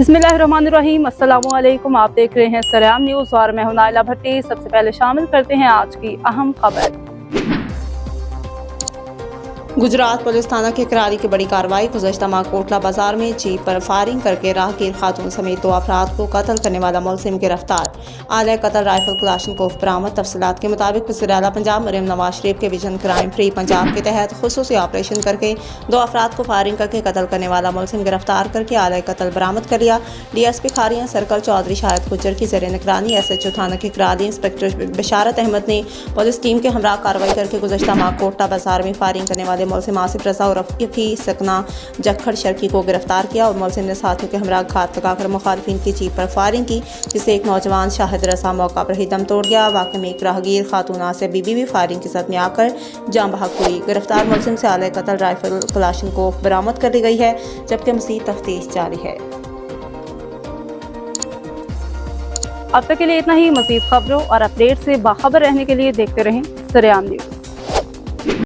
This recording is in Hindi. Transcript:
बिस्मिल्लाहिर्रहमानिर्रहीम, अस्सलामुअलैकुम। आप देख रहे हैं सरेआम न्यूज़ और मैं हूं नाइला भट्टी। सबसे पहले शामिल करते हैं आज की अहम खबर। गुजरात पुलिस थाना के करारी की बड़ी कार्रवाई। गुज़श्ता माह कोटला बाजार में जीप पर फायरिंग करके राहगीर खातून समेत 2 अफराद को कत्ल करने वाला मुलजिम गिरफ्तार। आले कत्ल राइफल क्लाशनकोफ बरामद। तफसीलात के मुताबिक वज़ीर आला पंजाब मरियम नवाज शरीफ के विजन क्राइम फ्री पंजाब के तहत खुसूसी ऑपरेशन करके 2 अफराद को फायरिंग करके कत्ल करने वाला मुलजिम गिरफ्तार करके आले कत्ल बरामद कर लिया। DSP खारियां सर्कल चौधरी शाहिद गुज्जर की ज़ेर निगरानी SHO थाना के करारी इंस्पेक्टर बशारत अहमद ने पुलिस टीम के हमरा कार्रवाई करके गुज़श्ता माह कोटला बाजार में फायरिंग करने वाले मुलजिम आसिफ रजा और रफ़ी सकना जखड़ शर्की को गिरफ्तार किया और मुलजिम ने साथियों के हमरा घात लगाकर मुखालिफिन की जीप पर फायरिंग की, जिससे एक नौजवान शाहिद रजा मौका पर ही दम तोड़ गया। वाक़े में एक राहगीर खातून आसिफ बीबी भी फायरिंग की जद में आकर जान बहक हुई। गिरफ्तार मुलजिम से आले कत्ल राइफल क्लाशनकोफ बरामद कर ली गई है, जबकि मज़ीद तफ्तीश जारी है। अब तक के लिए इतना ही। मज़ीद खबरों और अपडेट से बाखबर रहने के लिए देखते रहें सरेआम न्यूज़।